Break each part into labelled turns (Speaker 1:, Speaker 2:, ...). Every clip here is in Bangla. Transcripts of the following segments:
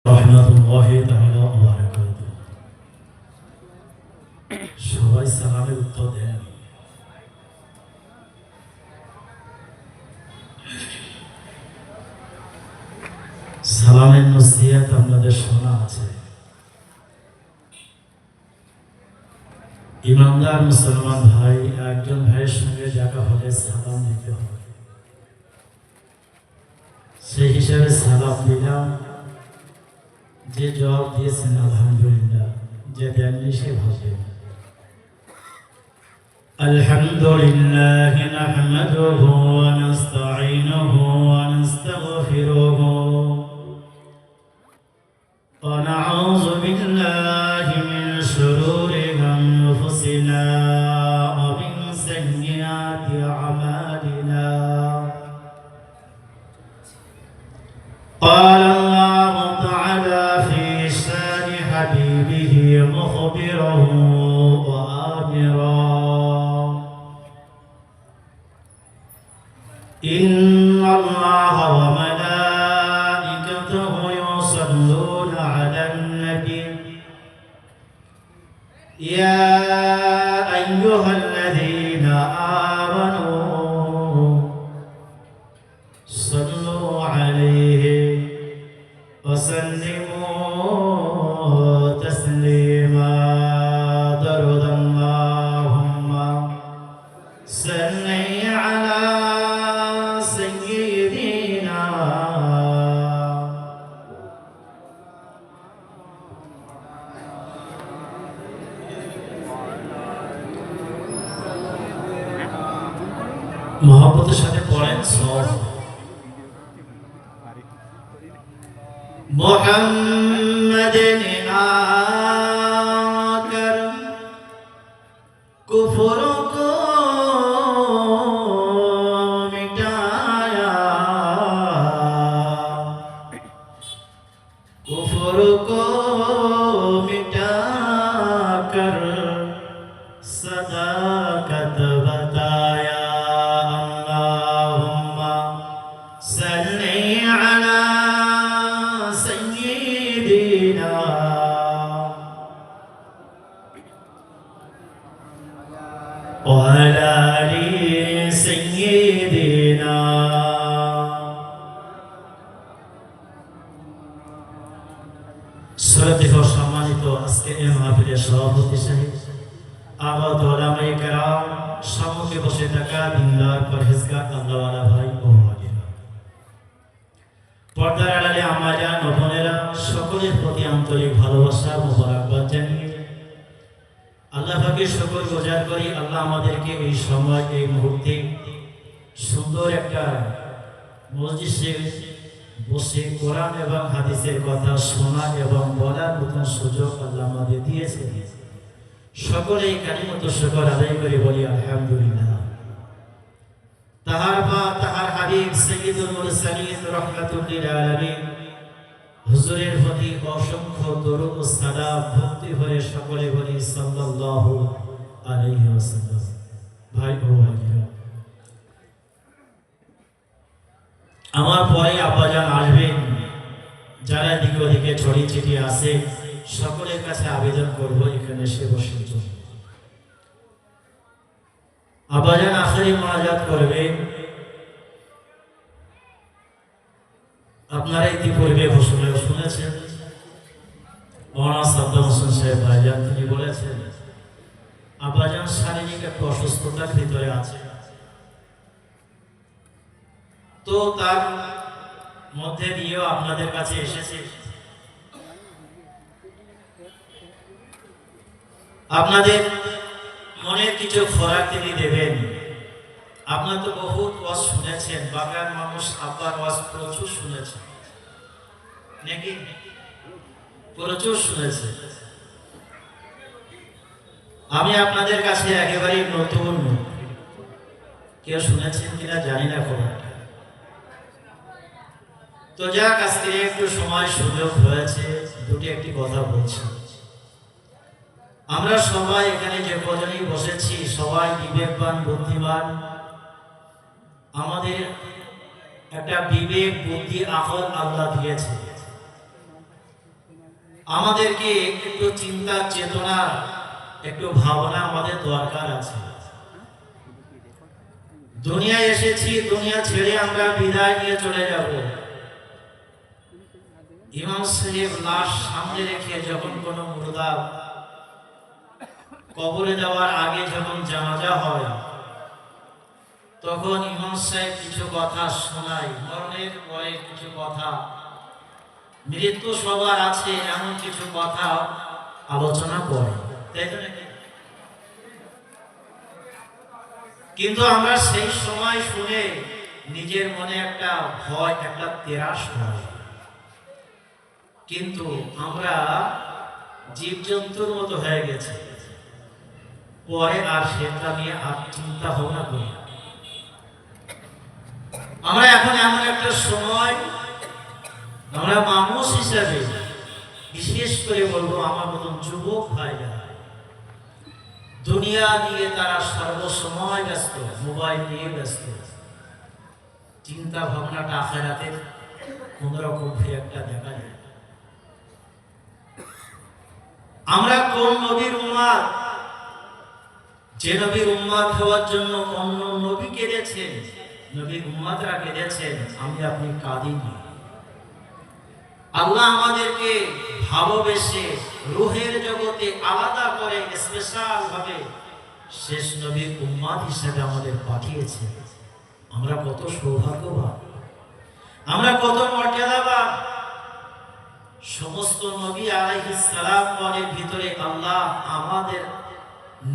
Speaker 1: রহমতুল্লাহি তাআলা ওয়া বারাকাতুহু। সবাই সালামের উত্তর দেন। সালামের নসিহত আপনাদের শোনা আছে। ইমানদার মুসলমান ভাই, একজন ভাইয়ের সঙ্গে দেখা হলে সালাম দিতে হবে। সেই হিসাবে সালাম দিলাম। যে জবাব দিয়েছেন আলহামদুলিল্লাহ, যে দেননি সে ভাবে। আলহামদুলিল্লাহ নাহমাদুহু ওয়া নাস্তাঈনুহু ওয়া নাস্তাগফিরুহু ওয়া নাউযু বিল্লাহি মিন শুরুরি আনফুসিনা ওয়া মিন সাইয়্যাতি আমালিনা। قال الله تعالى في شان حبيبه مخبره وآمرا إن الله وملائكته يصلون على النبي يا أيها الذين آمنوا صلوا عليه وسلموا تسليما. درود اللهم صل على سيدنا মোহাম্মদের সাথে পড়েন সব محمد आकर कुफ्र को मिटाया, कुफ्र को मिटाकर सदाकत बताया। अल्लाहुम्मा सल्ली अला وعلى آل سيدنا। শ্রদ্ধেয় সম্মানিত আজকে এই মাহফিলের সভাপতি সাহেব, আগত ওলামায়ে কেরাম, সম্মুখে বসে থাকা দিনদার পরহেজগার আল্লাহওয়ালা ভাই ও বোনেরা, পর্দার আড়ালে আম্মা জান ও বোনেরা, সকলের প্রতি আন্তরিক ভালোবাসা ও মোবারকবাদ জানিয়ে আল্লাহ পাকের শুকর গুজার করি। আল্লাহ আমাদেরকে এই সময়, এই মুহূর্তে সুন্দর একটা মজলিসে বসে কোরআন এবং হাদিসের কথা শোনা এবং বলার মতন সুযোগ আল্লাহ আমাদের দিয়েছে। সকলেই কালিমত শুকর আদায় করে বলি আলহামদুলিল্লাহ। তাহার বা তাহার হাবিব সাইয়্যিদুল মুরসালিন রাহমাতুল লিল আলামিন হুজুরের প্রতি অসংখ্য দরুদ ও সালাম ভক্তি ভরে সকলে বলি সাল্লাল্লাহু আলাইহি ওয়াসাল্লাম। ভাই ও বোনেরা, আমার পরে আব্বাজান আসবেন, যারা দিকে ওদিকে ছড়িয়ে ছিটিয়ে আসে সকলের কাছে আবেদন করব এখানে এসে বসে জন্য। আব্বাজান আখেরি মোনাজাত করবে। আপনারা ইতিপূর্বে ঘোষণা শুনেছেন, মৌলানা সাদ্দাম হোসেন সাহেব ভাইজান তিনি বলেছেন আব্বাজান শারীরিক একটু অসুস্থতার ভিতরে আছে, তো তার মধ্যে দিয়েও আপনাদের কাছে এসেছে। আপনাদের মনের কিছু খোরাক তিনি দেবেন। আপনারা তো বহুত ওয়াজ শুনেছেন, বাগান মানুষ আব্বার ওয়াজ প্রচুর শুনেছেন নাকি? প্রচুর শুনেছে। আমি আপনাদের কাছে একেবারেই নতুন, কেউ শুনেছেন কিনা জানি না খবরটা। তো যাক, আজকে একটু সময় সুযোগ হয়েছে, দুটি একটি কথা বলছি। আমরা সবাই এখানে যে কজনই বসেছি সবাই বিবেকবান, বুদ্ধিমান। আমাদের একটা বিবেক, বুদ্ধি, আকল আল্লাহ দিয়েছে। আমাদেরকে একটু চিন্তা চেতনা একটু ভাবনা আমাদের দরকার আছে। দুনিয়ায় এসেছি, দুনিয়া ছেড়ে আমরা বিদায় নিয়ে চলে যাব। ইমাম সাহেব লাশ সামনে রেখে যখন কোনো মুর্দা কবরে দেওয়ার আগে যখন জানাজা হয়, তখন ইমাম সাহেব কিছু কথা শোনায়, মরণের পরে কিছু কথা, মৃত্যু সবার আছে এমন কিছু কথা আলোচনা করে, তাই তো নাকি? কিন্তু আমরা সেই সময় শুনে নিজের মনে একটা ভয়, একটা তেরাস হয়। কিন্তু আমরা জীবজন্তুর মতো হয়ে গেছে, পরে আর সেটা নিয়ে আর চিন্তা ভাবনা করি। আমরা এখন এমন একটা সময়, আমরা মানুষ হিসাবে বিশেষ করে বলবো আমার মতন যুবক ভাইরা, দুনিয়া নিয়ে তারা সর্বসময় ব্যস্ত, মোবাইল নিয়ে ব্যস্ত, চিন্তা ভাবনাটা আখিরাতের কোনরকম একটা দেখা যায়। আমরা কোন নবীর উম্মত, যে নবীর উম্মত হওয়ার জন্য অন্য নবী কেঁদেছেন, নবীর উম্মতরা কেঁদেছেন, আমি আপনি কাঁদিনি। আল্লাহ আমাদেরকে ভালোবেসে রূহের জগতে আলাদা করে স্পেশাল ভাবে শেষ নবীর উম্মত হিসেবে আমাদের পাঠিয়েছেন। আমরা কত সৌভাগ্যবান, আমরা কত মর্যাদাবান। সমস্ত নবী আলাইহিস সালামের ভিতরে আল্লাহ আমাদের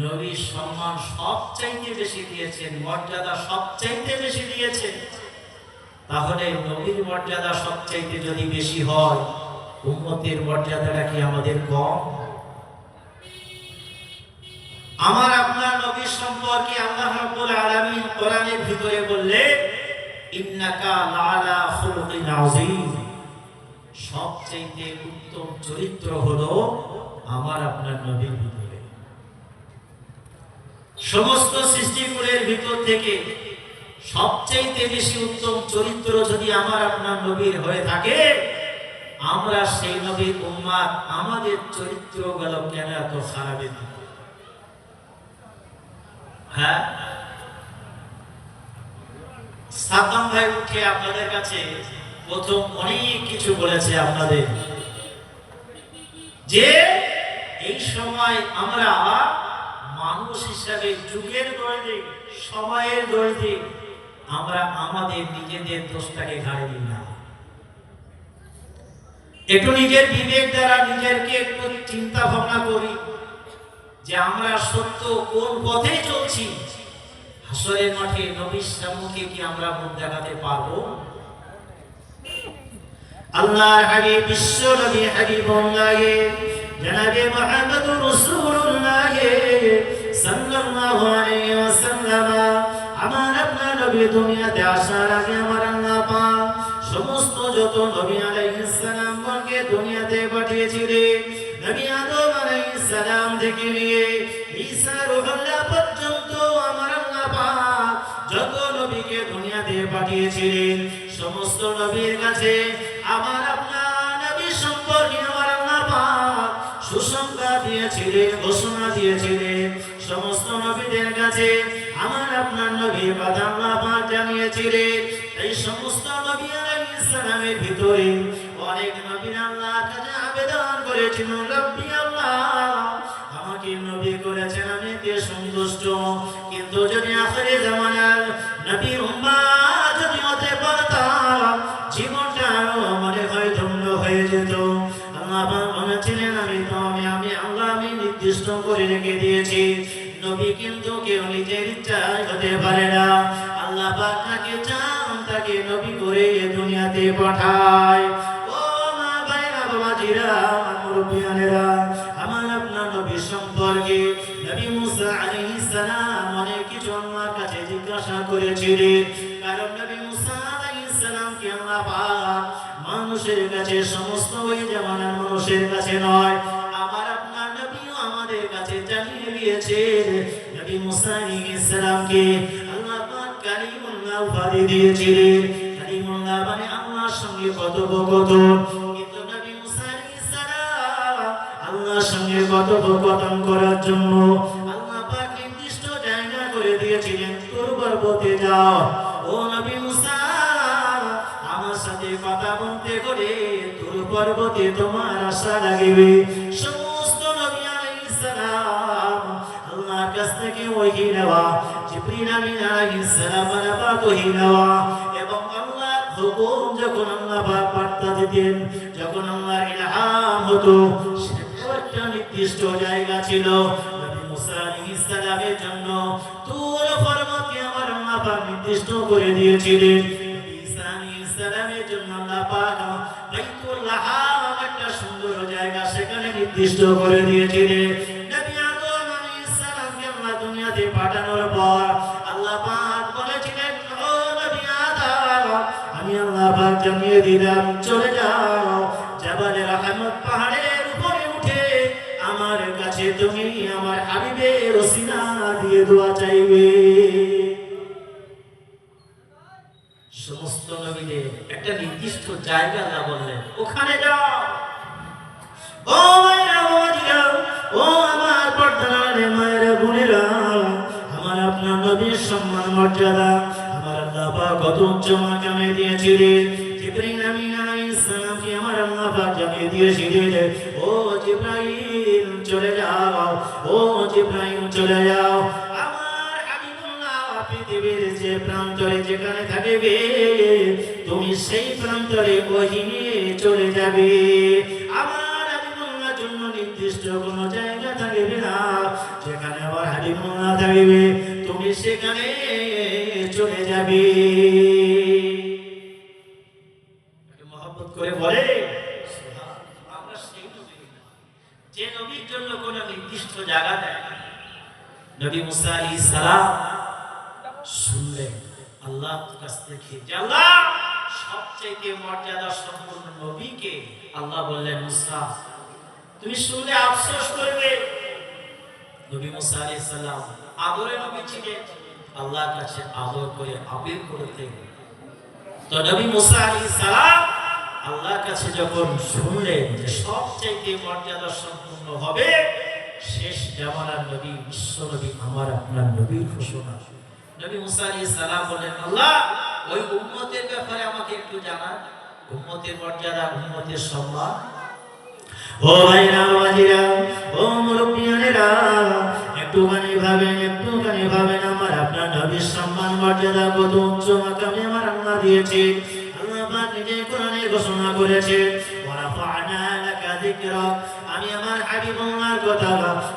Speaker 1: নবীর সম্মান সবচাইতে বেশি দিয়েছেন, মর্যাদা সবচাইতে বেশি দিয়েছেন। তাহলে নবীর মর্যাদা সবচাইতে যদি বেশি হয়, উম্মতের মর্যাদাটা কি আমাদের কম? আমার আপনার নবীর সম্পর্কে আল্লাহ রাব্বুল আলামিন কোরআনের ভিতরে বললেন, ইন্নাকা লাআলা খুলুকিন আযীম। সবচাইতে উত্তম চরিত্র হলো আমার আপনার নবীর ভিতরে। সমস্ত সৃষ্টিকুলের ভিতর থেকে সবচাইতে বেশি উত্তম চরিত্র যদি আমার আপনার নবীর হয়ে থাকে, আমরা সেই নবীর উম্মত, আমাদের চরিত্র গেল কেন এত খারাপের দিকে? হ্যাঁ, সাদ্দাম ভাই উঠে আপনাদের কাছে প্রথম অনেক কিছু বলেছে আপনাদের, যে এই সময় আমরা মানুষ হিসাবে যুগের দোষে, সময়ের দোষে আমরা আমাদের নিজেদের দোষটাকে ঘাড়ে নিই না। একটু নিজের বিবেক দ্বারা নিজেরকে একটু চিন্তা ভাবনা করি যে আমরা সত্য কোন পথে চলছি। হাসরের মাঠে নবীর সম্মুখে কি আমরা মুখ দেখাতে পারবো? আল্লাহর হাবিব বিশ্ব নবী হাবিবুল্লাহ জনাবে মুহাম্মদুর রাসূলুল্লাহ সাল্লাল্লাহু আলাইহি ওয়াসাল্লাম, আমার আপনার নবী দুনিয়াতে আসার আগে আমার আল্লাহ পাক সমস্ত যত নবী আলাইহিস সালাম গণকে দুনিয়াতে পাঠিয়েছিলেন। নবী আদম আলাইহিস সালাম থেকে নিয়ে ঈসা রূহুল্লাহ পর্যন্ত আমার আল্লাহ পাক যত নবীকে দুনিয়াতে পাঠিয়েছিলেন, সমস্ত নবীর কাছে আমার আপনার নবী সম্পর্কে আমার আল্লাহ পাক সুসংবাদ দিয়েছিলেন, ঘোষণা দিয়েছিলেন। সমস্ত নবীদের কাছে আমার আপনার নবীর কথা আল্লাহ পাক জানিয়েছিলেন। এই সমস্ত নবী আলাইহিস সালামের ভিতরে অনেক নবী আল্লাহর কাছে আবেদন করেছিল, রব্বি আল্লাহ আমাকে নবী করেছেন, আমি কে সন্তুষ্ট। কিন্তু যদি আখিরি জামানার নবীর উম্মত যদি হতে পারতাম, জীবনটা আরো মনে হয় ধন্য হয়ে যেত। আল্লাহ পাক বলেছিলেন, আমি আল্লাহ আমি নির্দিষ্ট করে রেখে দিয়েছি, নবী কিন্তু কেউ নিজের ইচ্ছায় হতে পারে না। আল্লাহ পাক যাকে চান তাকে নবী করে দুনিয়াতে পাঠায়। ও মা ভাইরা বাবাজিরা মুরব্বিয়ানেরা, আমার আপনার নবী সম্পর্কে নবী মুসা আলাইহিস সালাম অনেক কিছু আল্লাহর কাছে জিজ্ঞাসা করেছিলেন। কারণ নবী মুসা আলাইহিস সালামকে আল্লাহ পাক মানুষের কাছে, সমস্ত ওই জামানার মানুষের কাছে নয়, আমার আপনার নবীও আমাদের কাছে জানিয়ে দিয়েছেন। নবী মুসা আলাইহিস সালামকে আল্লাহ পাক কালিমুল্লাহ উপাধি দিয়েছিলেন। কালিমুল্লাহ মানে আল্লাহর সঙ্গে কথোপকথন। কিন্তু নবী মুসা আলাইহিস সালাম আল্লাহর সঙ্গে কথোপকথন করার জন্য আল্লাহ পাক নির্দিষ্ট জায়গা করে দিয়েছিলেন। তুর পর্বতে যাও, ও নবী মুসা আমার সাথে কথা বলতে করে তুর পর্বতে তোমার আশা লাগিবে। সমস্ত নবী আলাইহিস সালাম আল্লাহর কাছ থেকে ওহী নেওয়া, জিবরিল আমিন আলাইহিস সালাম বারবার ওহী নেওয়া এবং আল্লাহর হুকুম যখন আল্লাহ পাক বার্তা দিতেন, যখন আল্লাহর ইলহাম হতো, সেটা একটা নির্দিষ্ট জায়গা ছিল নবী মুসা আলাইহিস সালামের জন্য। তুর পর্বতকে আমার আল্লাহ পাক নির্দিষ্ট করে দিয়েছিলেন। নবী ঈসা আলাইহিস সালামের জন্য আল্লাহ পাক বাইতুল লাহাম একটা সুন্দর জায়গা সেখানে নির্দিষ্ট করে দিয়েছিলেন। নবী আদম আলাইহিস সালামকে আল্লাহ দুনিয়াতে পাঠানোর পর আল্লাহ পাক বলেছিলেন, ও নবী আদম আমি আল্লাহ পাক জানিয়ে দিলাম, চলে যাও জাবালে রহমত পাহাড়ের উপরে উঠে আমার কাছে তুমি আমার হাবিবের ওসিলা দিয়ে দোয়া চাইবে। সমস্ত নবীদের একটা নির্দিষ্ট জায়গা আল্লাহ বললেন, ওখানে যাও। ও মায়েরা, ও আজিরা, ও আমার পর্দারে মায়েরা বোনেরা, আমার আপনার নবীর সম্মান মর্যাদা আমার আল্লাহ পাক কত উচ্চ মাকামে দিয়েছিলেন। জিবরিল আমিন আলাইহিস সালামকে আমার আল্লাহ পাক জানিয়ে দিয়েছিলেন, ও জিবরাইল চলে যাও, ও জিবরাইল চলে যাও, আমার হাবিবুল্লাহ পৃথিবীর যে প্রান্তরে যেখানে থাকবে তুমি সেই প্রান্তরে ওহী নিয়ে চলে যাবে। আমার হাবিবুল্লাহর জন্য নির্দিষ্ট কোনো জায়গা থাকবে না, যেখানে আমার হাবিবুল্লাহ থাকবে তুমি সেখানে চলে যাবে। মহব্বত করে বলে আমরা সেই নবী যে নবীর জন্য কোনো নির্দিষ্ট জায়গা দেয়। নবী মুসা আলাইহিস সালাম শুনলেন আল্লাহর কাছ থেকে যে আল্লাহ সবচেয়ে মর্যাদা সম্পন্ন নবীকে আল্লাহ বললেন, মুসা তুমি শুনলে আফসোস করবে। নবী মুসা আলাইহিস সালাম আদরের নবী ছিলেন, আল্লাহর কাছে আদর করে আপিল করতেন। তো নবী মুসা আলাইহিস সালাম আল্লাহর কাছে যখন শুনলেন যে সবচেয়ে মর্যাদা সম্পন্ন হবে শেষ জামানার নবী বিশ্ব নবী আমার আপনার নবীর ঘোষণা, নবী মুসা আলাইহিস সালাম বলেন, আল্লাহ ওই উম্মতের ব্যাপারে আমাকে একটু জানান, উম্মতের মর্যাদা, উম্মতের সম্মান। ও ভাইরা, ও আজিরা, ও মুরব্বিয়ানেরা, একটুখানি ভাবেন আমার আপনার নবীর সম্মান মর্যাদা কত উচ্চ মাকামে আমার আল্লাহ দিয়েছে। আল্লাহ পাক নিজে কোরআনে ঘোষণা করেছে, ওয়া রাফা'না লাকা যিকরাক, আমি আমার হাবিবুল্লাহর কথা,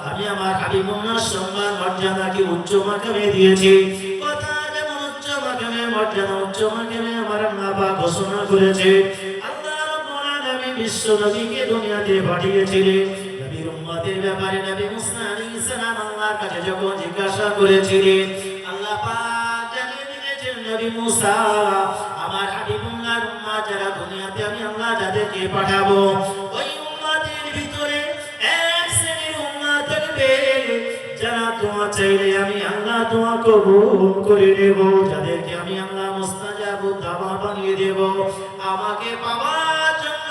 Speaker 1: আমি আমার হাবিবুল্লাহর সম্মান মর্যাদাকে উচ্চ মাকামে দিয়েছি। কথা যেমন উচ্চ মাকামে মর্যাদা উচ্চ মাকামে আমার আল্লাহ পাক ঘোষণা করেছে। আল্লাহ রাব্বুল আলামিন বিশ্ব নবীকে দুনিয়াতে পাঠিয়েছিলেন। নবীর উম্মতের ব্যাপারে নবী মুসা আলাইহিস সালাম আল্লাহর কাছে যখন জিজ্ঞাসা করেছিলেন, আল্লাহ পাক জানিয়ে দিয়েছেন, নবী মুসা আমার হাবিবুল্লাহর উম্মত যারা দুনিয়াতে আমি আল্লাহ যাদেরকে পাঠাবো ওই উম্মতের ভিতরে এক শ্রেণীর উম্মত থাকবে যারা দোয়া চাইলে আমি আল্লাহ দোয়া কবুল করে নেব, যাদেরকে আমি আল্লাহ মুস্তাজাবু দাওয়া বানিয়ে দেব। আমাকে পাওয়ার জন্য,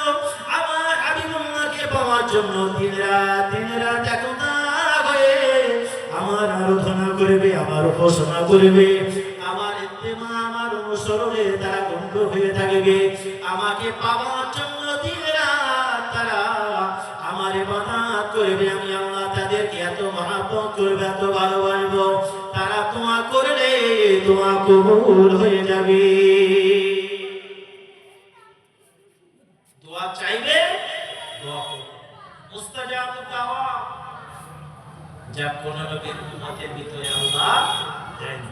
Speaker 1: আমার হাবিবুল্লাহকে পাওয়ার জন্য দিন রাত একতা হয়ে আমার আরাধনা করবে, আমার উপাসনা করবে, আমার ইত্তেমা, আমার অনুসরণে তারা গণ্য হয়ে থাকবে। আমাকে পাওয়ার জন্য দিন রাত তারা আমার ইবাদত করবে। আমি আল্লাহ তাদেরকে এত মহব্বত করবে, এত ভালোবাসবো, তারা দোয়া করলে দোয়া কবুল হয়ে যাবে। দোয়া চাইবে, দোয়া করবে, মুস্তাজাবু দাওয়া। যা কোন নবীর উম্মতের ভিতরে আল্লাহ দেয়নি,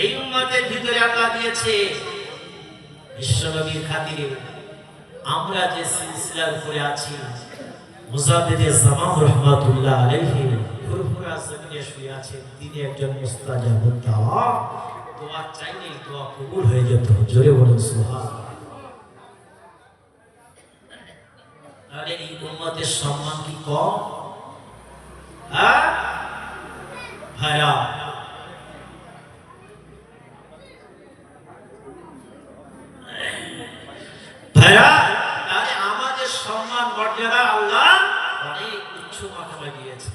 Speaker 1: এই উম্মতের ভিতরে আল্লাহ দিয়েছে। বিশ্ব নবীর খাতিরে আমরা যে সিলসিলার উপরে আছি, মুজাদ্দিদে জামান রাহমাতুল্লাহ আলাইহি ফুরফুরা জমিনে শুয়ে আছেন, তিনি একজন মুস্তাজাবু দাওয়া। দোয়া চাইলে দোয়া কবুল হয়ে যেত। জোরে বলুন সুবহানাল্লাহ। আরে এই উম্মতের সম্মান কি কম? হ্যাঁ ভাইরা, ভাইরা, আরে আমাদের সম্মান মর্যাদা আল্লাহ কিছু মাথা লাগিয়েছে।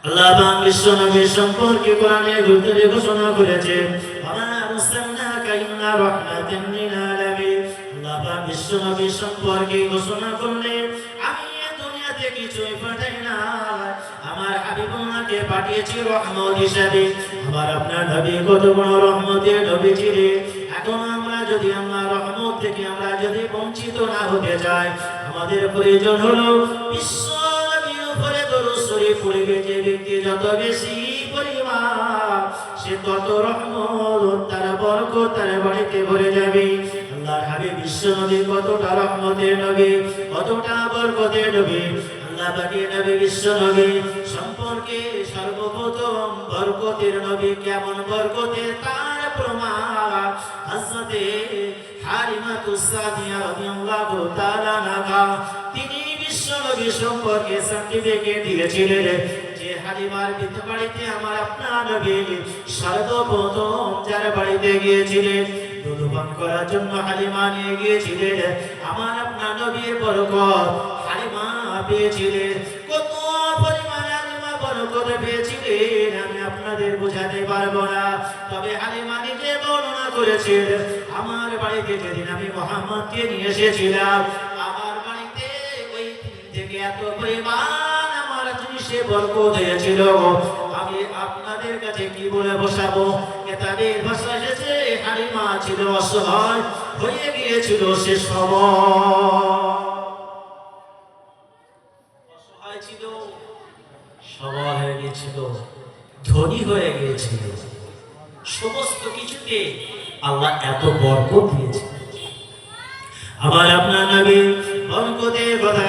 Speaker 1: আল্লাহ পাক বিশ্ব নবী সম্পর্কে কোরআনের ভিতরে ঘোষণা করেছে, ওয়া আরসালনাকা ইল্লা রাহমাতান লিল আলামিন। আল্লাহ পাক বিশ্ব নবী সম্পর্কে ঘোষণা করলেন, আমি এই দুনিয়াতে কিছুই পাঠাই না, আমার হাবিবুল্লাহকে পাঠিয়েছি রহমত হিসেবে। আমার আপনার নবী কত বড় রহমতের নবী ছিলেন। এখন আমরা যদি আল্লাহর রহমত থেকে আমরা যদি বঞ্চিত না হতে চাই, আমাদের প্রয়োজন হলো বিশ্ব নবীর উপরে দরুদ শরীফ পড়বে। যে ব্যক্তি যত বেশি পরিমাণ, সে তত রহমত তার বরকত তার বাড়িতে ভরে যাবে। আল্লাহর হাবিব বিশ্ব নবী কতটা রহমতের নবী, কতটা বরকতের নবী। আল্লাহ পাকের নবী বিশ্ব নবী সম্পর্কে সর্বপ্রথম বরকতের নবী কেমন বরকতের তার প্রমাণ হযরতে হালিমাতুস সাদিয়া রাদিয়াল্লাহু তাআলা আনহা, তিনি বিশ্ব নবী সম্পর্কে সার্টিফিকেট দিয়েছিলেন যে হালিমার বাড়িতে আমার আপনার নবী সর্বপ্রথম যার বাড়িতে গিয়েছিলেন দুধ পান করার জন্য হালিমা নিয়ে গিয়েছিলেন। আমার আপনার নবীর বরকত হালিমা পেয়েছিলেন। কত পরিমাণে হালিমা বরকত পেয়েছিলেন আমি আপনাদের বোঝাতে পারবো না। তবে হালিমা নিজে বর্ণনা করেছেন, আমার বাড়িতে যেদিন আমি মুহাম্মদকে নিয়ে এসেছিলাম, আমার বাড়িতে ওই থেকে এত পরিমাণ আমার জিনিসে বরকত হয়েছিল, আমি আপনাদের কাছে কি বলে বসাবো। তাদের ভাষা এসেছে হালিমা ছিল অসহায় হয়ে গিয়েছিল, সে অসহায় ছিল, সবল হয়ে গিয়েছিল, ধনী হয়ে গিয়েছিল। সমস্ত কিছুতে আল্লাহ এত বরকত দিয়েছে। আমার আপনার নবী বরকতের কথা,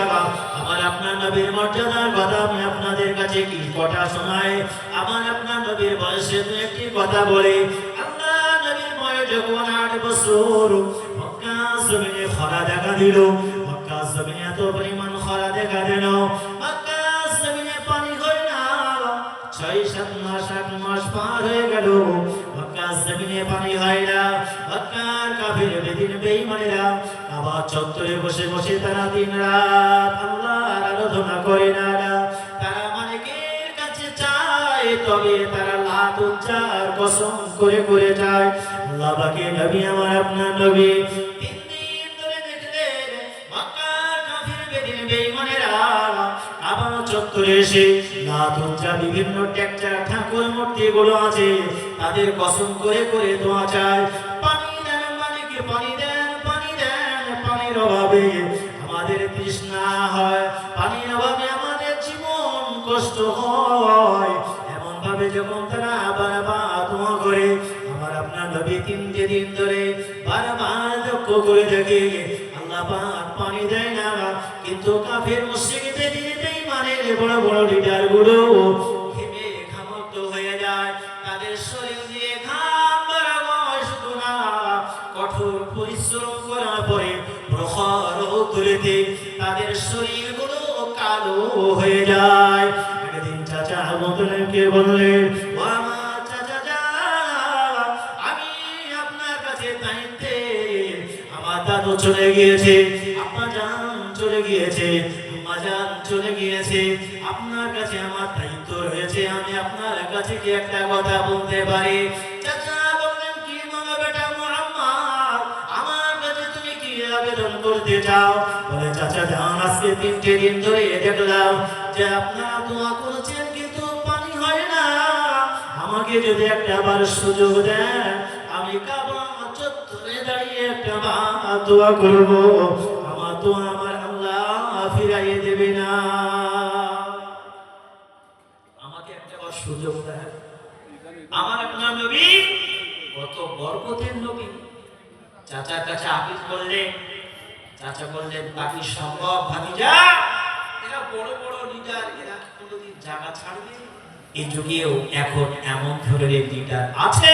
Speaker 1: আমার আপনার নবীর মর্যাদার কথা আমি আপনাদের কাছে কি কথা শোনাই। আমার আপনার নবীর বয়সে তো একটি কথা বলি। আল্লাহ নবীর বয়স যখন 8 বছর, মক্কা জমিনে খরা দেখা দিল। মক্কা জমিনে এত পরিমাণ খরা দেখা দিল, মক্কা জমিনে পানি হয় না। 6-7 মাস 8 মাস পার হয়ে গেল, মক্কা জমিনে পানি হয় না। মক্কার কাফির বেঈমানেরা আবার চত্বরে বসে বসে তারা দিন রাত আল্লাহর আরাধনা করে না। তারা মালিকের কাছে চায়, তবে তারা লাত উজ্জার কসম করে করে যায়। আল্লাহ পাকের নবী আমার আপনার নবী 3 দিন ধরে দেখলেন মক্কার কাফির বেঈমানেরা আবার চত্বরে এসে লাত উজ্জা বিভিন্ন টেকচার ঠাকুর মূর্তিগুলো আছে, তাদের কসম করে করে দোয়া চায়, পানি দেন মালিক, পানি দেন, পানি দেন। পানির অভাবে আমাদের তৃষ্ণা হয়, পানির অভাবে আমাদের জীবন কষ্ট হয়। এমন ভাবে যখন তারা বারবার দোয়া করে, আমার আপনার নবী 3 দিন ধরে বারবার লক্ষ্য করে দেখে আল্লাহ পাক পানি দেয় না। কিন্তু কাফির মুশরিক বেঈমানের বড় বড় লিডার গুলো ঘেমে ঘামক্ত হয়ে যায়, তাদের শরীর দিয়ে ঘাম বেরোয়। শুধু না, কঠোর পরিশ্রম করার পরে প্রখর রৌদ্রেতে তাদের শরীরগুলো কালো হয়ে যায়। একদিন চাচা আমাদেরকে বললেন, ও আমার চাচা যান, আমি আপনার কাছে দায়িত্বে, আমার দাদু চলে গিয়েছে, আপা জান চলে গিয়েছে, আম্মা জান চলে গিয়েছে, আপনার কাছে আমার দায়িত্ব রয়েছে, আমি আপনার কাছে কি একটা কথা বলতে পারি? চাচা বললেন, কি বলো বেটা মুহাম্মদ, আমার কাছে তুমি কি আবেদন করতে চাও? বলে, চাচা জান, আজকে 3 দিন ধরে দেখলাম যে আপনারা দোয়া করেছেন কিন্তু পানি হয় না। আমাকে যদি একটা বার সুযোগ দেন, আমি কাবা চত্বরে দাঁড়িয়ে একটা বার দোয়া করব, আমার দোয়া আমার আল্লাহ ফিরাইয়ে দেবে না। আমাকে একটা বার সুযোগ দেন। আমার আপনার নবী কত বরকতের নবী। চাচার কাছে আপিল করলেন, চাচা বললেন, বাকি সম্ভব ভাতিজা, এরা বড় বড় লিডার, এরা কোনোদিন জায়গা ছাড়বে? এই যুগেও এখন এমন ধরনের লিডার আছে,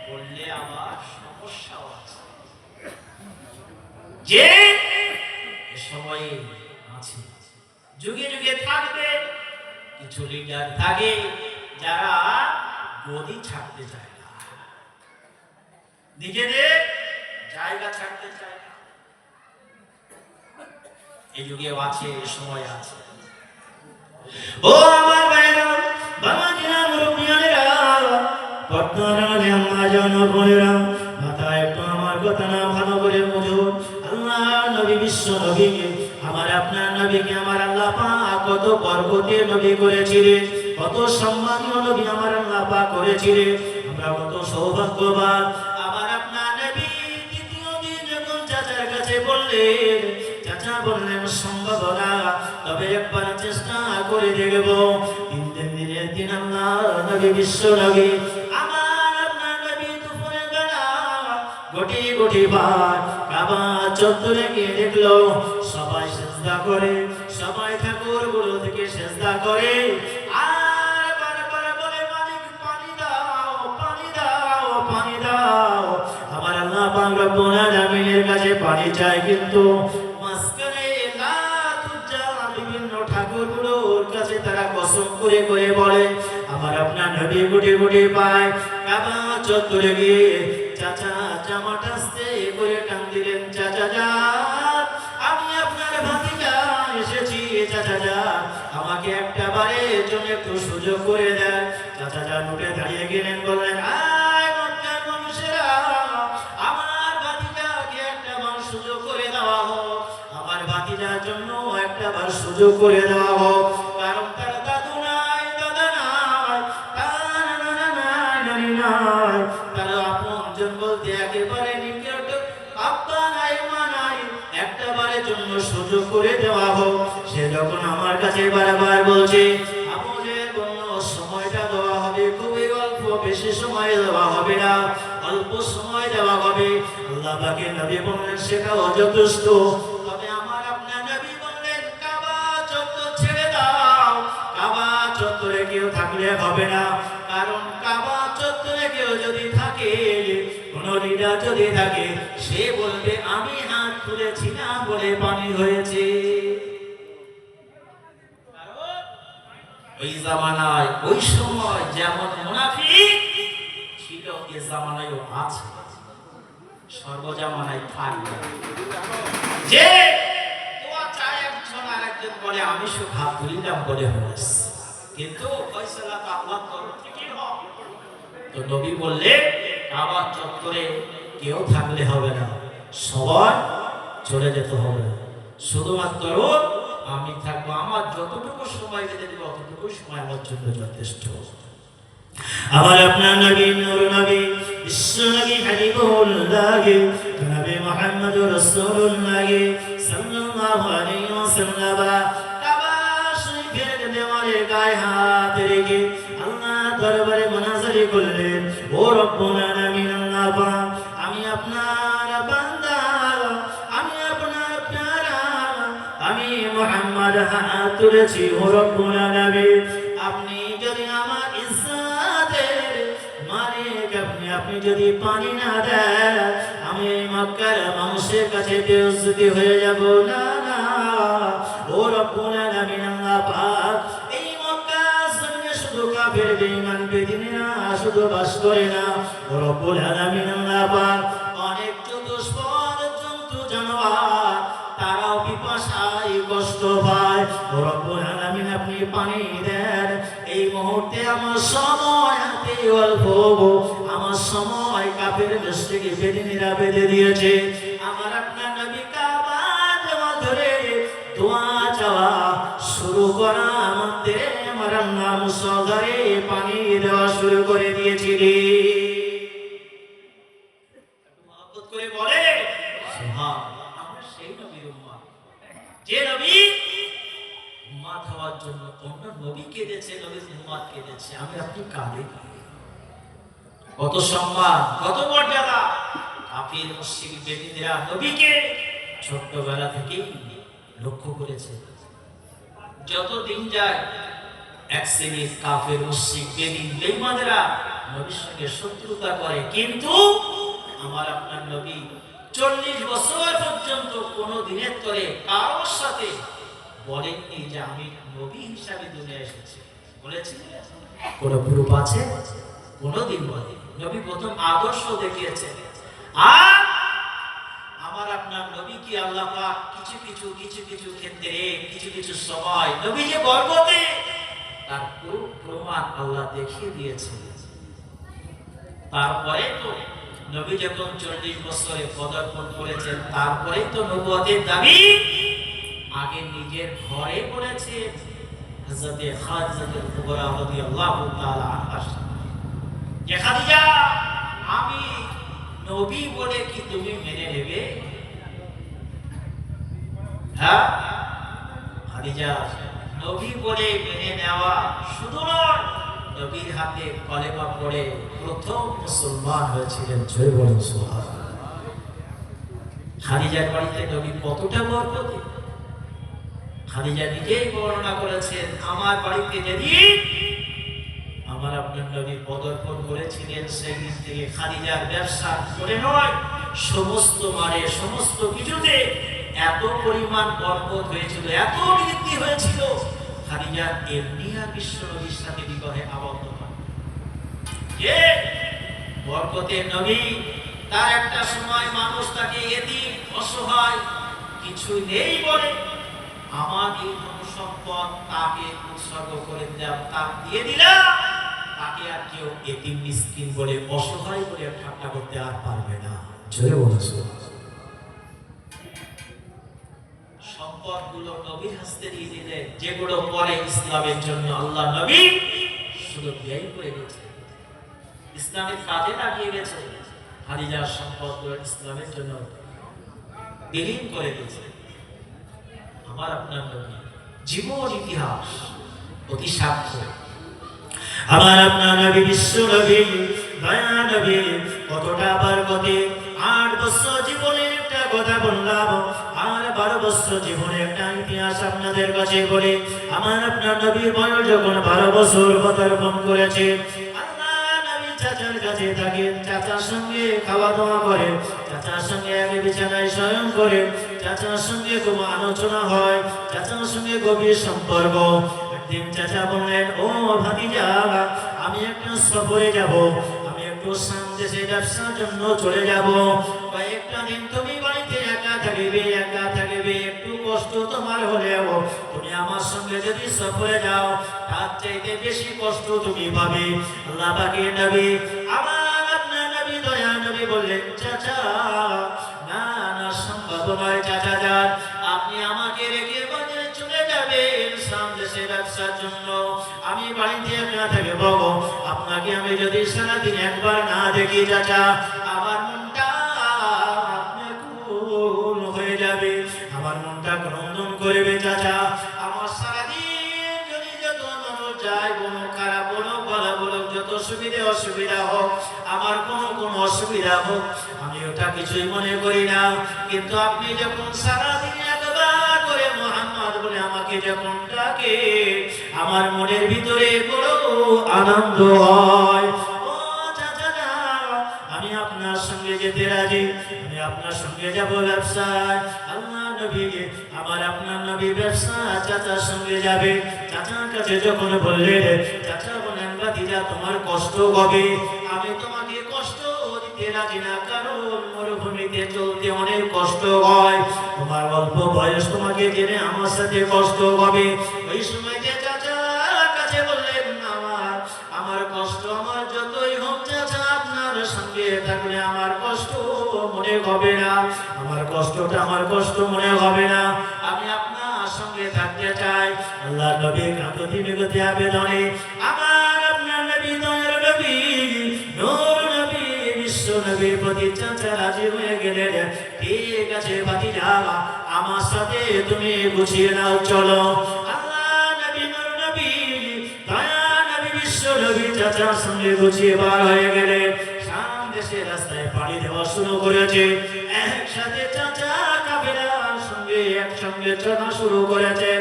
Speaker 1: বললে আবার সমস্যাও আছে, যে সময়ে আছে, যুগে যুগে থাকবে। কিছু লিডার থাকে যারা গদি ছাড়তে চায় না, নিজেদের জায়গা ছাড়তে চায় না। এই যুগেও আছে, এই সময় আছে। ও আমার ভাইরা, বাবা জিনা মুরব্বিয়ানেরা, পর্দার আড়ালে আম্মা জান ও বোনেরা, মাথায় একটু আমার কথা না ভালো করে বুঝুন। আল্লাহ নবী, বিশ্ব নবী, আমার আপনার নবীকে আমার আল্লাহ পাক কত বরকতের নবী করেছিলেন, কত সম্মানীয় নবী আমার আল্লাহ পাক করেছিলেন। আমরা কত সৌভাগ্যবান। আমার আপনার নবী দ্বিতীয় দিন যখন চাচার কাছে বললেন, চাচা বললেন সম্ভব না, তবে একবার চেষ্টা করে দেখব। তিন দিনের দিন আল্লাহ নবী, বিশ্ব নবী, আমার আপনার নবী দুপুরের বেলা গোটি গোটি বার কাবা চত্বরে গিয়ে দেখলো সবাই সেজদা করে, সবাই ঠাকুর গুলো থেকে সেজদা করে, আর বারবার বলে মালিক পানি দাও, পানি দাও, পানি দাও। আমার আল্লাহ পাক রব্বুল আলামিনের কাছে পানি চায়, কিন্তু মাঝখানে বিভিন্ন ঠাকুরগুলোর কাছে তারা কসম করে করে বলে। আমার আপনার নবী গুটি গুটি পায় কাবা চত্বরে গিয়ে চাচা জামাটা আস্তে করে টান দিলেন, চাচা যান, আমি আপনার ভাতিজা এসেছি, চাচা যান, আমাকে একটা বারের জন্য একটু সুযোগ করে দেন। চাচা যান উঠে দাঁড়িয়ে গেলেন, বললেন, আয় মক্কার মানুষেরা, আমার ভাতিজাকে একটা বার সুযোগ করে দেওয়া হোক, আমার ভাতিজার জন্য একটা বার সুযোগ করে দেওয়া হোক। কারণ তার দাদু নাই, দাদা নাই, তার নানা নাই, নানি নাই, তার আপনজন বলতে একেবারে নিকট আব্বা নাই, মা নাই, একটা বারের জন্য সুযোগ করে দেওয়া হোক। সে যখন আমার কাছে বারবার বলছে, আমাদের বন্য সময়টা দেওয়া হবে, খুবই অল্প, বেশি সময় দেওয়া হবে না, অল্প সময় দেওয়া হবে। আল্লাহ পাকের নবী বললেন সেটাও যথেষ্ট। তবে আমার আপনার নবী বললেন, কাবা চত্বর ছেড়ে দাও, কাবা চত্বরে কেউ থাকলে হবে না, কারণ কাবা চত্বরে কেউ যদি থাকে, কোন লিডার যদি থাকে, সে বলবে আমি হাত তুলেছি না বলে পানি হয়েছে। ওই জামানায়, ওই সময় যেমন মুনাফিক ছিল, এ জামানায়ও আছে, সর্বজামানায় থাকবে। যে দোয়া চায় একজন আরেকজন বলে আমি শুধু হাত তুলিলাম বলে হয়েছে, কিন্তু ফয়সালা তো আল্লাহর তরফ থেকেই হবে। তো নবী বললেন কাবা চত্বরে কেউ থাকলে হবে না, সবাই চলে যেতে হবে, শুধুমাত্র আমি থাকবো, আমার যতটুকু সময় বেঁধে দেবো অতটুকু সময় আমার জন্য যথেষ্ট। আমার আপনার নবী, নূর নবী, বিশ্ব নবী, হাবিবুল্লাহ, নবী মুহাম্মদুর রাসূলুল্লাহ সাল্লাল্লাহু আলাইহি ওয়াসাল্লাম কাবা শরীফের দেওয়ালে গায়ে হাত রেখে আল্লাহ দরবারে মুনাজারি করলেন, ও রব্বুল আলামিন, আল্লাহ পাক, আমি আপনার বান্দা, আমি আপনার প্যারা, আমি মুহাম্মদ হাত তুলেছি, ও রব্বুল আলামিন, আপনি যদি আমার ইজ্জতের মালিক, আপনি যদি পানি না দেন, আমি মক্কার মানুষের কাছে বেইজ্জতি হয়ে যাব। না না, ও রব্বুল আলামিন, আল্লাহ পাক, এই মক্কার জমিনে শুধু কাফের বেঈমান বেদিনেরা শুধু বাস করে না, ও রব্বুল আলামিন, আল্লাহ পাক, অনেক চতুষ্পদ জন্তু জানোয়ার তারাও পিপাসায় কষ্ট পায়, ও রব্বুল আলামিন, আপনি পানি দেন। এই মুহূর্তে আমার সময় হাতে অল্প, আমার সময় কাফের দেশ থেকে বেদিনেরা বেঁধে দিয়েছে। আমার আপনার নবী কাবা দেওয়া ধরে দোয়া চাওয়া শুরু করা আমাদের, আমার আল্লাহ মুসলধারে পানি দেওয়া শুরু করে দিয়েছিলেন। মহব্বত করে বলে সুবহানাল্লাহ, আমরা সেই নবীর উম্মত, যে নবী উম্মত হওয়ার জন্য অন্য নবী কেঁদেছে, নবীর উম্মত কেঁদেছে, আমি আপনি কাঁদে। কত সম্মান, কত মর্যাদা! কাফির মুশরিক বেদিনেরা নবীকে ছোট্টবেলা থেকেই লক্ষ্য করেছে। যত দিন যায় এক শ্রেণীর কাফির মুশরিক বেদিন বেঈমানেরা নবীর সঙ্গে শত্রুতা করে, কিন্তু আমার আপনার নবী 40 বছর পর্যন্ত কোনো দিনের তরে কারোর সাথে বলেননি যে আমি নবী হিসাবে দুনিয়ায় এসেছি। বলেছি কোন গ্রুপ আছে? কোনদিন বলেনি। নবী প্রথম আদর্শ দেখিয়েছেন। আর আমার আপনার নবীকে আল্লাহ পাক কিছু কিছু ক্ষেত্রে কিছু সময় নবী যে গর্ভবতী তার পুরো প্রমাণ আল্লাহ দেখিয়ে দিয়েছে। তারপরে তো নবী যখন 40 বছরে পদার্পণ করেছেন তারপরে তো নবুয়তের দাবি আগে নিজের ঘরে করেছে হযরতে খাদিজা কুবরা রাদিয়াল্লাহু তাআলা আনহা। যে খাদিজা, আমি নবী বলে কি তুমি মেনে নেবে? হ্যাঁ খাদিজা, নবী বলে মেনে নেওয়া শুধু নয়, নবীর হাতে কলেমা পড়ে প্রথম মুসলমান হয়েছিলেন। জয় বলুন সুবহানাল্লাহ। খাদিজার বাড়িতে নবী কতটা গর্ভবতী খাদিজা নিজেই বর্ণনা করেছেন। আমার বাড়িতে যেদিন আমার আপনার নবী পদার্পণ করেছিলেন সেই দিন থেকে খাদিজার ব্যবসা করে নয়, সমস্ত মারে সমস্ত কিছুতে এত পরিমাণ বরকত হয়েছিল, এত বৃদ্ধি হয়েছিল, খাদিজা এমনি আর বিশ্ব নবীর সাথে বিবাহে আবদ্ধ হয়। যে বরকতের নবী, তার একটা সময় মানুষ তাকে এতিম অসহায় কিছু নেই বলে আমার এই সম্পদ তাকে উৎসর্গ করে দিলাম, তাকে দিয়ে দিলাম, তাকে আর কেউ এতিম মিসকিন বলে অসহায় বলে ঠাট্টা করতে আর পারবে না। জোরে বলুন সুবহানাল্লাহ। সম্পদগুলো নবীর হস্তে দিয়ে দিলেন, যেগুলো পরে ইসলামের জন্য আল্লাহ নবী শুধু ব্যয় করে গেছে, ইসলামের কাজে লাগিয়ে গেছে। খাদিজার সম্পদগুলো ইসলামের জন্য বিলীন করে দিয়েছে। আমার আপনার নবী জীবন ইতিহাস অতি সাক্ষ্য। আমার আপনার নবী বিশ্ব নবী দয়া নবী কতটা বরকতে। 8 বছর জীবনের একটা কথা বললাম, আর 12 বছর জীবনের একটা ইতিহাস আপনাদের কাছে বলি। আমার আপনার নবীর বয়স যখন 12 বছর পদার্পণ করেছে, আল্লাহ নবী চাচার কাছে থাকেন, চাচার সঙ্গে খাওয়া দাওয়া করে, চাচার সঙ্গে আগে বিছানায় শয়ন করে, চাচার সঙ্গে খুব আলোচনা হয়, চাচার সঙ্গে গভীর সম্পর্ক। একদিন চাচা বললেন, ও ভাতিজা, আমি একটু সফরে যাব, আমি একটু দেশে ব্যবসার জন্য চলে যাব, কয়েকটা দিন তুমি বাড়িতে একা থাকবে, একটু কষ্ট তোমার হলেও তুমি আমার সঙ্গে যদি সফরে যাও তার চাইতে বেশি কষ্ট তুমি পাবে। আল্লাহ পাকের নবী আমার আপনার নবী দয়া নবী বললেন, চাচা না না, সম্ভব নয় চাচা যান, আপনি আমাকে রেখে বাজারে চলে যাবেন দেশে ব্যবসার জন্য, আমি বাড়িতে একা থাকব, আপনাকে আমি যদি সারাদিন একবার না দেখি চাচা আমার মনটা ব্যাকুল হয়ে যাবে, আমার মনটা ক্রন্দন করবে চাচা। আমার সারাদিন যদি যত মানুষ যায়, কোনো খারাপ কোনো ভালো বলুক, যত অসুবিধা হোক, আমার কোনো অসুবিধা হোক, আমি ওটা কিছুই মনে করি না, কিন্তু আপনি যখন সারাদিন একবার করে মুহাম্মদ বলে আমাকে যখন ডাকে, আমার মনের ভিতরে বড় আনন্দ হয়। ও চাচা, আমি আপনার সঙ্গে যেতে রাজি, আমি আপনার সঙ্গে যাব ব্যবসায়। আল্লাহ নবী আমার আপনার নবী ব্যবসা চাচার সঙ্গে যাবে। চাচার কাছে যখন বললেন, চাচা বলেন, ভাতিজা তোমার কষ্ট হবে, আমি তোমাকে কষ্ট দিতে রাজি না, কারণ মরুভূমিতে চলতে অনেক কষ্ট হয়, তোমার অল্প বয়স, তোমাকে জেনে আমার সাথে কষ্ট হবে। ওই সময় যে চাচার কাছে বললেন, আমার কষ্ট আমার যতই হোক চাচা, আপনার সঙ্গে থাকলে আমার কষ্ট মনে হবে না, আমার কষ্টটা আমার কষ্ট মনে হবে না, আমি আপনার সঙ্গে থাকতে চাই। আল্লাহ নবী কাকুতি মিনতি আবেদনে আমার আপনার নবী দয়ার নবী নূর নবী বিশ্ব নবীর প্রতি চাচা রাজি হয়ে গেলেন। ঠিক আছে ভাতিজা, আমার সাথে তুমি গুছিয়ে নাও, চলো। আল্লাহ নবী নূর নবী দয়া নবী বিশ্ব নবী চাচার সঙ্গে গুছিয়ে বার হয়ে গেলেন। দেশের রাস্তায় পাড়ি দেওয়া শুরু করেছে, একসাথে চাচা কাফেলার সঙ্গে একসঙ্গে চলা শুরু করেছে।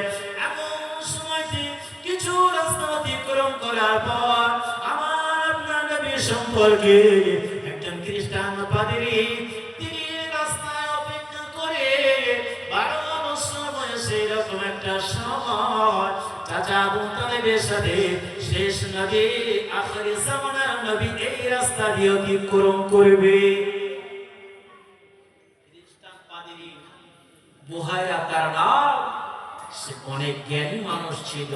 Speaker 1: এমন সময়তে কিছু রাস্তা অতিক্রম করার পর আমার আপনার নবীর সম্পর্কে একজন খ্রিস্টান পাদ্রী, তিনি রাস্তায় অপেক্ষা করে 12 বছর বয়সে এরকম একটা সময় চাচা আবু তালেবের সাথে শেষ নবী আখিরি জামানার নবী এই রাস্তা দিয়ে অতিক্রম করবে। বুহাইরা তার নাম। সে অনেক জ্ঞানী মানুষ ছিল।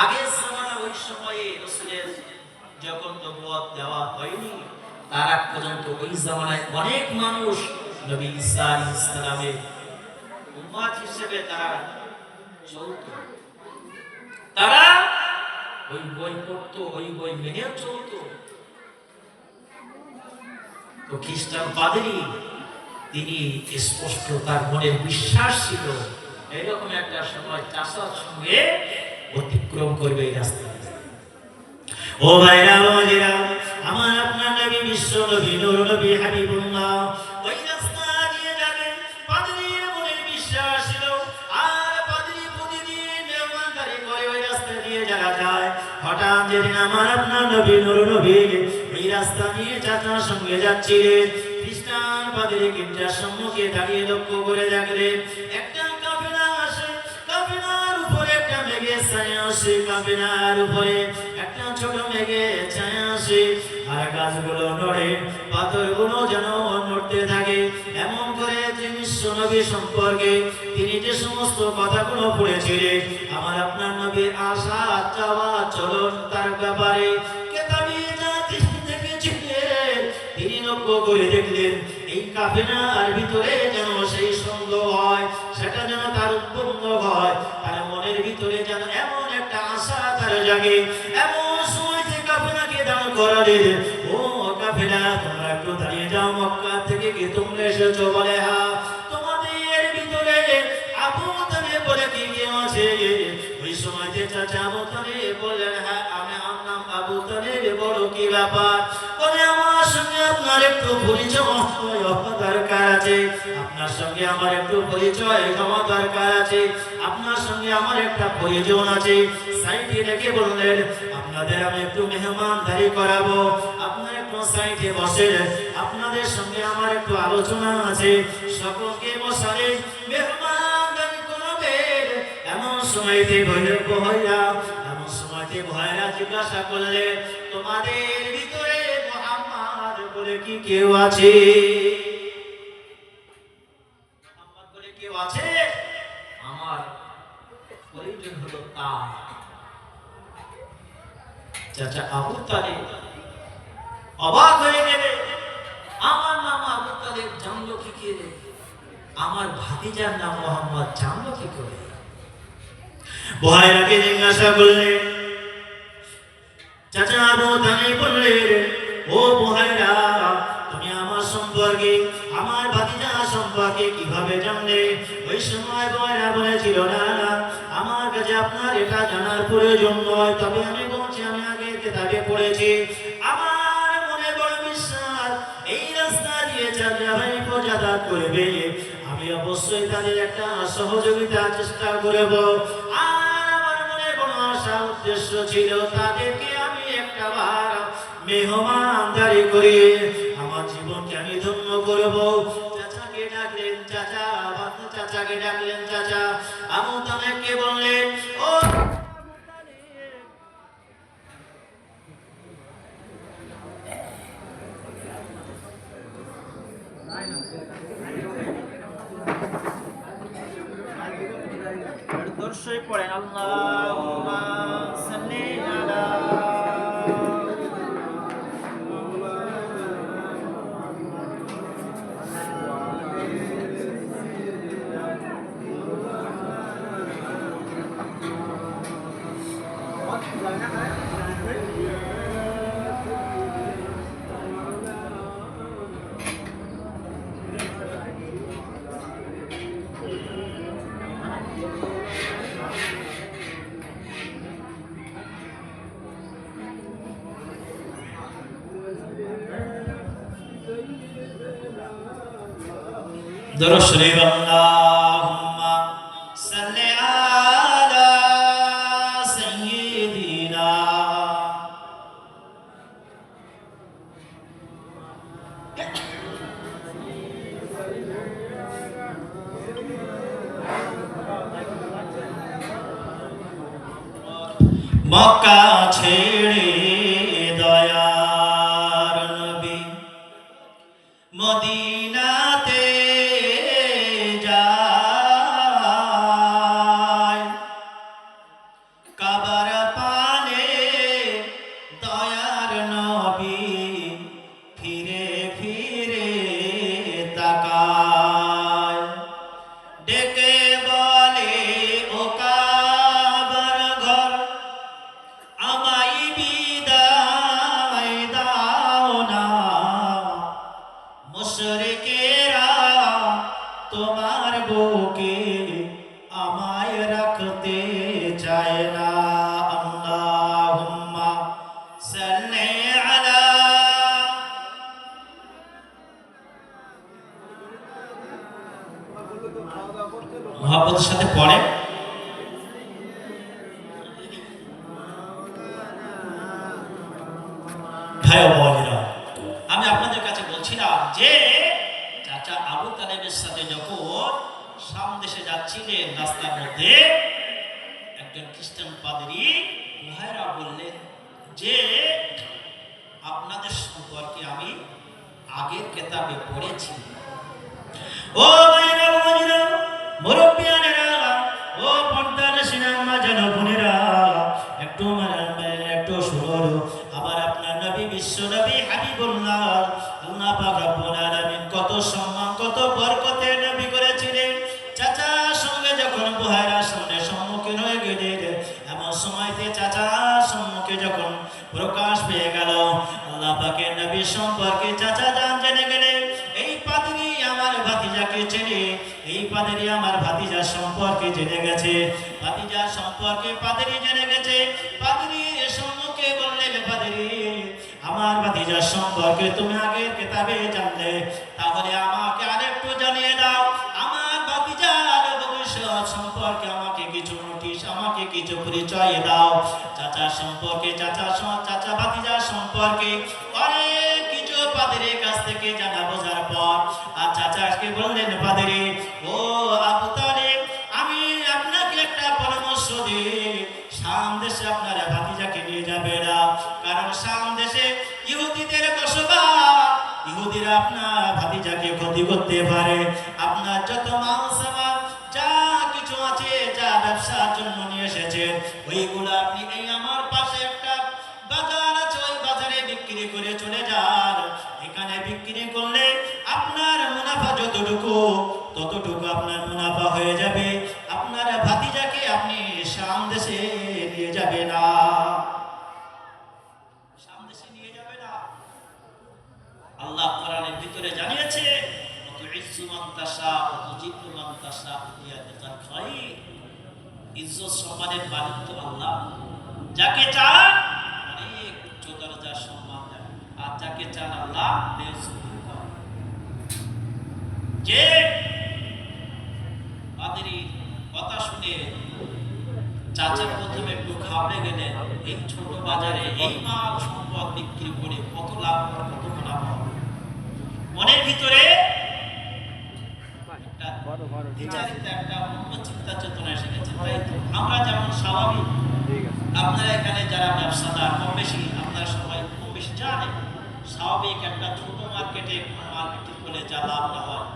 Speaker 1: আগের জামানা ওই সময়ে রাসূলের যখন নবুয়ত দেওয়া হয়নি, তার আগ পর্যন্ত ওই জামানায় অনেক মানুষ নবী ঈসা আলাইহিস সালামের উম্মত হিসেবে তারা চলত। তারা ওই বই পড়তো, ওই বই মেনে চলতো। তো খ্রিস্টান পাদ্রী তিনি স্পষ্ট তার মনের বিশ্বাস ছিল এরকম একটা সময় চাষার সঙ্গে অতিক্রম করবে এই রাস্তা। ও ভাইরা বাবাজিরা, আমার আপনার নবী বিশ্ব নবী নূর নবী হাবিবুল্লাহ ওই রাস্তা দিয়ে যাবে। পাদ্রীর মনের বিশ্বাস ছিল, আর পাদ্রী প্রতিদিন মেহমানদারি করে ওই রাস্তা দিয়ে যারা যায়। হঠাৎ যেদিন আমার আপনার নবী নূর নবী এই রাস্তা দিয়ে চাচার সঙ্গে যাচ্ছিলেন, খ্রিস্টান পাদ্রী গির্জার সম্মুখে দাঁড়িয়ে লক্ষ্য করে দেখলেন একটা কাফেলা আসে। কাফেলার উপরে একটা মেঘের ছায়া আসে, কাফেলার উপরে একটা ছোট মেঘের ছায়া আসে। আর গাছগুলো নড়ে, পাথরগুলো যেন নড়তে থাকে। এমন করে বিশ্ব নবী সম্পর্কে তিনি যে সমস্ত কথাগুলো পড়েছিলেন, আমার আপনার নবীর আশা চাওয়া চলন তার ব্যাপারে কেতাবি যা তিনি দেখেছিলেন, তিনি লক্ষ্য করে দেখলেন এই কাফেলার ভিতরে যেন সেই সন্দেহ হয়, সেটা যেন তার উৎপন্ন হয়। তার মনের ভিতরে যেন এমন একটা আশা তার জাগে। এমন সময় যে কাফেলাকে দাঁড় করালেন, ও কাফেলা তোমরা একটু দাঁড়িয়ে যাও, মক্কা থেকে কি তোমরা এসেছো? বলে হ্যাঁ। তোমাদের ভিতরে আবু তালেব বলে কি কেউ আছে? ওই সময় যে চাচা আবু তালেব বললেন হ্যাঁ আমার নাম আবু তালেব। বড় কি ব্যাপার? বলে আমার সঙ্গে আপনার একটু পরিচয় হওয়া দরকার আছে। আপনার সঙ্গে আমার একটু পরিচয় হওয়া দরকার আছে। আপনার সঙ্গে আমার একটা প্রয়োজন আছে। সাইডে রেখে বললেন আপনাদের আমি একটু মেহমানদারি করাবো, আপনারা একটু সাইডে বসেন, আপনাদের সঙ্গে আমার একটু আলোচনা আছে। সকলকে বসালে মেহমানদারি করবেন। এমন সময়তে ভয়রা জিজ্ঞাসা করলে তোমাদের ভিতরে মুহাম্মদ বলে কি কেউ আছে? মুহাম্মদ বলে কেউ আছে? আমার পরিচয় হলো তার চাচা আবু তালেব। অবাক হয়ে গেলে, আমার নাম আবু তালেব জানলো কি করে? আমার ভাতিজার নাম মুহাম্মদ জানলো কি করে? ভাইরাকে জিজ্ঞাসা করলেন। চাচা আবু তালেব বললেন ও ভাইরা, তুমি আমার সম্পর্কে আমার ভাতিজা সম্পর্কে কিভাবে জানলে? ওই সময় ভাইরা বলেছিল না আমার কাছে আপনার এটা জানার প্রয়োজন নয়, তবে আমি বলছি আমি আগে কিতাবে পড়েছি। আমার মনে বড় বিশ্বাস এই রাস্তা দিয়ে চাচা ভাই যাতায়াত করবে, আমি অবশ্যই তাদের একটা সহযোগিতা চেষ্টা করব। আর আমার মনে বড় আশা উদ্দেশ্য ছিল তাদেরকে আমি একটা বার মেহমানদারি করে আমার জীবনকে আমি ধন্য করব। চাচাকে ডাকলেন চাচা, চাচাকে ডাকলেন চাচা। আবু তালেবকে বললেন ও দর্শক পড়েন আল্লাহুম্মা সাল্লি আলা দরুদ শরীফ আল্লাহুম্মা সাল্লি আলা সাইয়্যিদিনা মক্কা ছেড়ে দয়ার নবী মদিনাতে যায়। বুকে আমায় রাখতে চায় না। আল্লাহুম্মা সাল্লি আলা। মুহাব্বতের সাথে পড়ে। ভাই ও বোনেরা, আমি আপনাদের কাছে বলছিলাম যে চাচা আবু তালেবের সাথে যখন শাম দেশে যাচ্ছিলেন, রাস্তার মধ্যে একজন খ্রিস্টান পাদ্রী ভাইরা বললেন যে আপনাদের সম্পর্কে আমি আগের কিতাবে পড়েছি। ও ভাইরা বোনেরা, মুরব্বিয়ানেরা, ও পর্দার সিনেমা যেন বোনেরা, একটু একটু শুনুন। আবার আপনার নবী, বিশ্ব নবী হাবিবুল্লাহ, আল্লাহ পাক রব্বুল আলামিন কত সম্মান, কত বরকতের নবী করেছিলেন। চাচার সঙ্গে যখন বুহাইরার সামনে সম্মুখীন হয়ে গেলেন, এমন সময়তে চাচার সম্মুখে যখন প্রকাশ পেয়ে গেল আল্লাহ পাকের নবী সম্পর্কে, চাচা জান জেনে গেলেন এই পাদ্রী আমার ভাতিজাকে চেনে, এই পাদ্রী আমার ভাতিজার সম্পর্কে জেনে গেছে, ভাতিজার সম্পর্কে পাদ্রী জেনে গেছে। পাদ্রী সম্মুখে বললেন, পাদ্রী আমার ভাতিজার সম্পর্কে তুমি আগের কিতাবে জানলে, তাহলে আমাকে আরেকটু জানিয়ে দাও। আমার ভাতিজার ভবিষ্যৎ সম্পর্কে আমাকে কিছু নোটিশ, আমাকে কিছু পরিচয় দাও। চাচা সম্পর্কে, চাচা ভাতিজার সম্পর্কে অনেক কিছু পাদ্রীর কাছ থেকে জানা বোঝার পর আর চাচাকে বললেন, পাদ্রী ও আবু তালেব, আমি আপনাকে একটা পরামর্শ দিই, শাম দেশে আপনার ভাতিজাকে নিয়ে যাবে না, কারণ শাম দেশে ইহুদিদের বসবাস, ইহুদিরা আপনার ভাতিজাকে ক্ষতি করতে পারে। আপনার যত মাল সামান যা কিছু আছে, যা ব্যবসার জন্য নিয়ে এসেছেন, ওইগুলো আপনি এই আমার পাশে একটা বাজার আছে, ওই বাজারে বিক্রি করে চলে যান। এখানে বিক্রি করলে আপনার মুনাফা যতটুকু, ততটুকু আপনার মুনাফা হয়ে যাবে। আপনার ভাতিজাকে আপনি শাম দেশে নিয়ে যাবে না, শাম দেশে নিয়ে যাবে না। আল্লাহ কোরআনের ভিতরে জানিয়েছে, তুইজ্জু মান তাশা ওয়া তুযিল্লু মান তাশা বিয়াদিকাল খায়র। ইজ্জত সম্মানের মালিক তো আল্লাহ, যাকে চান অনেক উচ্চ দরজার সম্মান দেন, আর যাকে চান আল্লাহ বেইজ্জতি করেন। যে পাদ্রীর কথা শুনে চাচা প্রথমে একটু ঘাবড়ে গেলেন, এই ছোট বাজারে এই মাল সম্পদ বিক্রি করে কত লাভ, কত মুনাফা। মনের ভিতরে একটা অন্য চিন্তা চেতনা এসে গেছে। তাই তো আমরা যেমন স্বাভাবিক, আপনারা এখানে যারা ব্যবসাদার কম বেশি, আপনারা সবাই কম বেশি জানেন, স্বাভাবিক একটা ছোট মার্কেটে মাল বিক্রি করলে যা লাভ না হয়,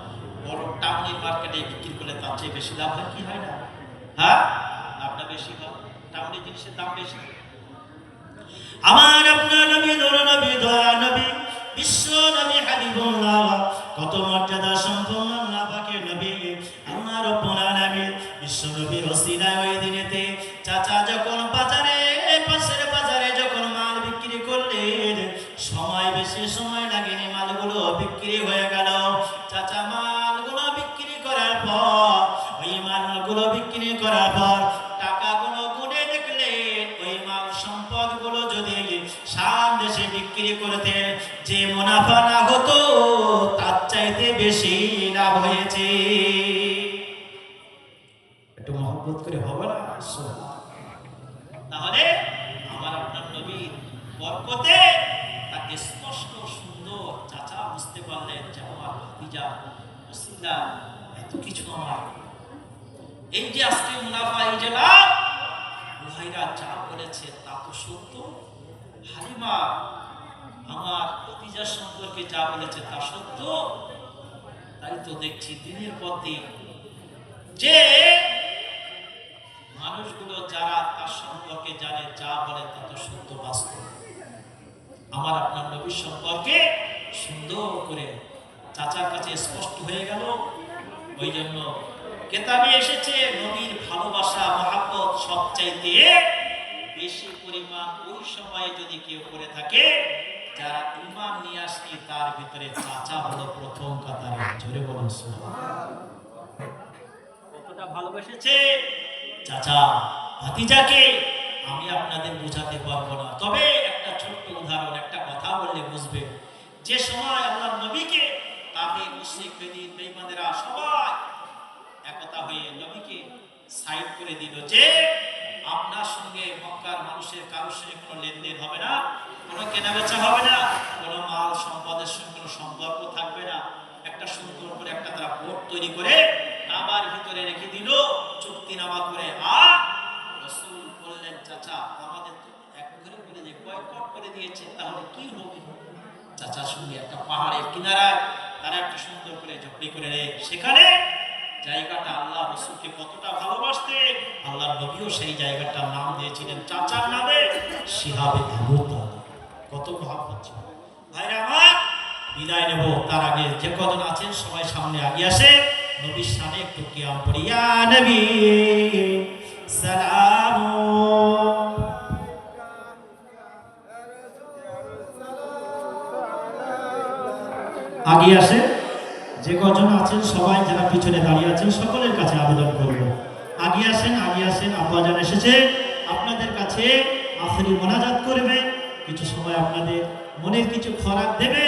Speaker 1: বড় টাউনের মার্কেটে বিক্রি করলে তার চেয়ে বেশি লাভ হয় কি হয় না? হ্যাঁ, লাভটা বেশি হয়, টাউনের জিনিসের দাম বেশি। আমার আপনার নবী, নূর নবী, দয়া নবী, বিশ্ব নবী হাবিবুল্লাহ, কত মর্যাদা সম্পন্ন আল্লাহ পাকের নবী, আল্লাহ রাব্বুল আলামিন বিশ্ব নবীর ওসিলায় ওই দিনেতে চাচা যখন বাজারে, পাশের বাজারে যখন মাল বিক্রি করলেন, বেশি সময় লাগেনি, মালগুলো বিক্রি হয়ে গেল। চাচা মালগুলো বিক্রি করার পর, ওই মালগুলো বিক্রি করার পর টাকাগুলো গুনে দেখলেন, ওই মাল সম্পদগুলো যদি শাম দেশে বিক্রি করতে যে মুনাফা না হতো, তার চাইতে বেশি লাভ হয়েছে। একটু মহব্বত করে হবে না? তাহলে আমার আপনার নবীর বরকতে তাকে স্পষ্ট সুন্দর চাচা বুঝতে পারলেন যে আমার ভাতিজা ওসিলা এত কিছু আমার, এই যে আজকে মুনাফা, এই যে লাভ, ভাইরা যা বলেছে তা তো সত্য। হালিমা আমার ভাতিজার সম্পর্কে যা বলেছে তা সত্য। তাই তো দেখছি দিনের পর দিন যে মানুষগুলো যারা তার সম্পর্কে জানে, যা বলে তা তো সত্য, বাস্তব। আমার আপনার নবীর সম্পর্কে সুন্দর করে চাচার কাছে স্পষ্ট হয়ে গেল। ওই জন্য কেতাবে এসেছে নবীর ভালোবাসা, মহাব্বত সবচাইতে বেশি পরিমাণ ওই সময়ে যদি কেউ করে থাকে, যারা ঈমান নিয়ে আসে তার ভিতরে চাচা হলো প্রথম কাতারে। জোরে বলুন সুবহানাল্লাহ। কতটা ভালোবেসেছে চাচা ভাতিজাকে আমি আপনাদের বোঝাতে পারবো না। তবে একটা ছোট্ট উদাহরণ, একটা কথা বললে বুঝবে। যে সময় আল্লাহর নবীকে কাফির মুশরিক বেদিন বেঈমানেরা সবাই একতা হয়ে নবীকে সাইড করে দিল যে আপনার সঙ্গে মক্কার মানুষের কারোর সঙ্গে কোনো লেনদেন হবে না, কোনো কেনাবেচা হবে না, কোনো মাল সম্পদের সঙ্গে কোনো সম্পর্ক থাকবে না। একটা সুন্দর করে একটা তারা বোর্ড তৈরি করে কাবার ভিতরে রেখে দিল চুক্তিনামা করে। আর রাসূল বললেন চাচা আমাদের তো এক ঘরে করে যে বয়কট করে দিয়েছে, তাহলে কি হবে? চাচার সঙ্গে একটা পাহাড়ের কিনারায় তারা একটা সুন্দর করে ঝুপড়ি করে সেখানে জায়গাটা আল্লাহ রাসূলকে কতটা ভালোবাসতেন, আল্লাহর নবীও সেই জায়গাটার নাম দিয়েছিলেন চাচার নামে শিহাবে আবু তালেব। কত মহব্বত ছিল। ভাইরা আমার, বিদায় নেব তার আগে যে কজন আছেন সবাই সামনে আগিয়ে আসে, নবীর সামনে একটু কিয়াম পড়ি। ইয়া নবী সালাম, আগিয়ে আসে যে কজন আছেন সবাই, যারা পিছনে দাঁড়িয়ে আছেন সকলের কাছে আবেদন করব আগিয়ে আসেন, আগিয়ে আসেন। আব্বাজান এসেছে আপনাদের কাছে আখেরি মোনাজাত করবে, কিছু সময় আপনাদের মনের কিছু খোরাক দেবে।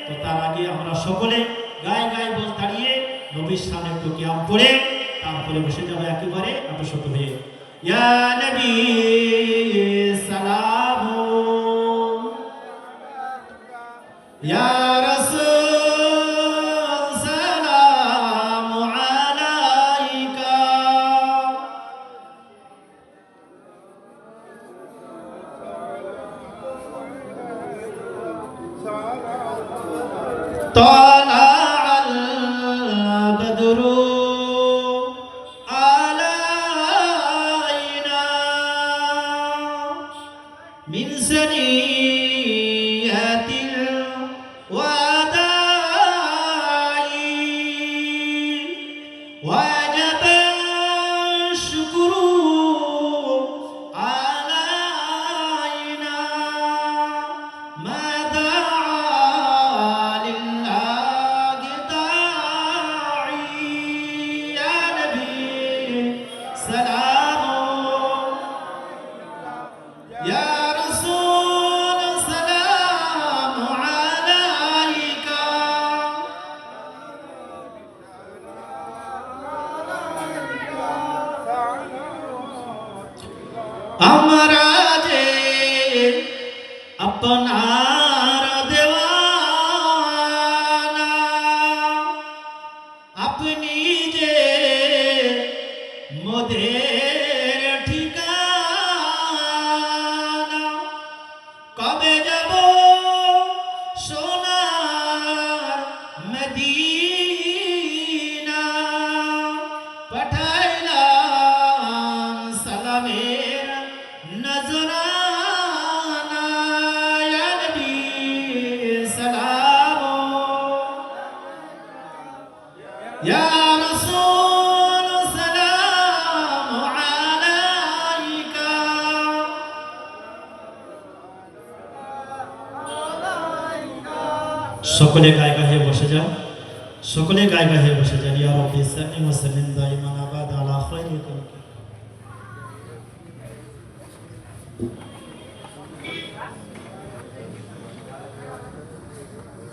Speaker 1: তো তার আগে আমরা সকলে গায়ে গায়ে বল দাঁড়িয়ে নবীর সামনে একটু কিয়াম পড়ে তারপরে বসে যাবো একেবারে আটশত হয়ে। ইয়া নবী সালাম, ইয়া طلع البدر علينا من ثنيات الوداع وجب الشكر علينا ما আমরা যে আপনার দেওয়ানা, আপনি যে মোদের ঠিকানা, কবে যাব সোনার মদিনা, পাঠাইলাম সালামের নজরানা। ইয়া নবী সালাম, ইয়া রাসূল সালাম আলাইকা। সকলে গায়ে গায়ে বসে যান, সকলে গায়ে গায়ে বসে যান। ইয়া রাব্বি সাল্লি ওয়া সাল্লিম দাইমান আবাদা আলা খায়রি খালকি।